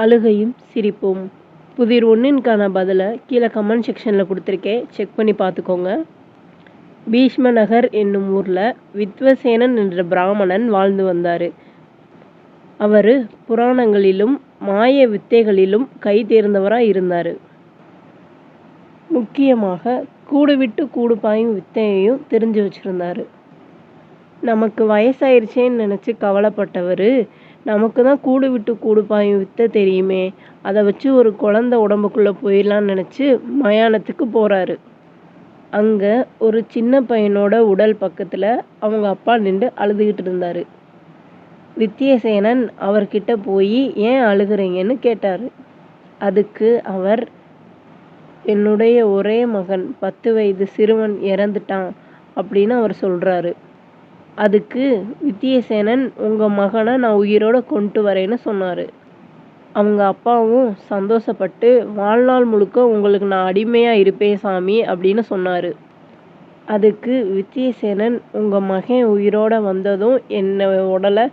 அழுகையும் சிரிப்பும். புதிர் 1க்கான பதிலை கீழே கமெண்ட் செக்ஷனில் கொடுத்துருக்கேன், செக் பண்ணி பார்த்துக்கோங்க. பீஷ்ம நகர் என்னும் ஊரில் வித்வசேனன் என்ற பிராமணன் வாழ்ந்து வந்தார். அவர் புராணங்களிலும் மாய வித்தைகளிலும் கை தேர்ந்தவராக இருந்தார். முக்கியமாக கூடு விட்டு கூடு பாயும் வித்தையையும் தெரிஞ்சு வச்சுருந்தார். நமக்கு வயசாயிருச்சேன்னு நினச்சி கவலைப்பட்டவர், நமக்கு தான் கூடு விட்டு கூடு பாயும் வித்தை தெரியுமே, அதை வச்சு ஒரு குழந்தை உடம்புக்குள்ளே போயிடலான்னு நினச்சி மயானத்துக்கு போகிறாரு. அங்கே ஒரு சின்ன பையனோட உடல் பக்கத்தில் அவங்க அப்பா நின்று அழுதுகிட்டு இருந்தார். வித்தியசேனன் அவர்கிட்ட போய் ஏன் அழுகிறீங்கன்னு கேட்டார். அதுக்கு அவர், என்னுடைய ஒரே மகன் 10 வயது சிறுவன் இறந்துட்டான் அப்படின்னு அவர் சொல்கிறாரு. அதுக்கு வித்தியசேனன், உங்கள் மகனை நான் உயிரோடு கொண்டு வரேன்னு சொன்னார். அவங்க அப்பாவும் சந்தோஷப்பட்டு, வாழ்நாள் முழுக்க உங்களுக்கு நான் அடிமையாக இருப்பேன் சாமி அப்படின்னு சொன்னார். அதுக்கு வித்தியசேனன், உங்கள் மகன் உயிரோடு வந்ததும் என்னை உடலை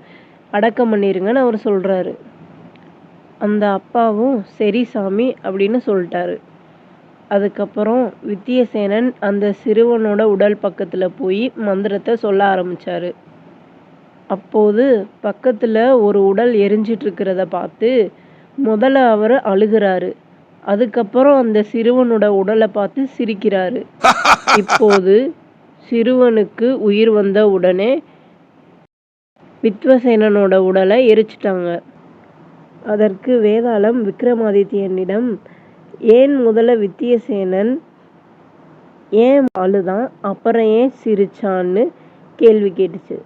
அடக்கம் பண்ணிருங்கன்னு அவர் சொல்கிறாரு. அந்த அப்பாவும் சரி சாமி அப்படின்னு சொல்லிட்டாரு. அதுக்கப்புறம் வித்தியசேனன் அந்த சிறுவனோட உடல் பக்கத்தில் போய் மந்திரத்தை சொல்ல ஆரம்பித்தார். அப்போது பக்கத்தில் ஒரு உடல் எரிஞ்சிட்டு இருக்கிறத பார்த்து முதல்ல அவர் அழுகிறாரு. அதுக்கப்புறம் அந்த சிறுவனோட உடலை பார்த்து சிரிக்கிறாரு. இப்போது சிறுவனுக்கு உயிர் வந்த உடனே வித்வசேனனோட உடலை எரிச்சிட்டாங்க. அதற்கு வேதாளம் விக்ரமாதித்யனிடம், ஏன் முதல்ல வித்தியசேனன் ஏன் அழுதான், அப்புறம் ஏன் சிரிச்சான்னு கேள்வி கேட்டுச்சு.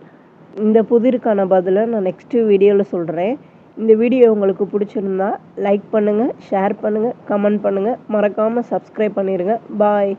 இந்த புதிருக்கான பதிலை நான் நெக்ஸ்ட் வீடியோவில் சொல்கிறேன். இந்த வீடியோ உங்களுக்கு பிடிச்சிருந்தா லைக் பண்ணுங்கள், ஷேர் பண்ணுங்கள், கமெண்ட் பண்ணுங்கள், மறக்காமல் சப்ஸ்கிரைப் பண்ணிடுங்க. பாய்.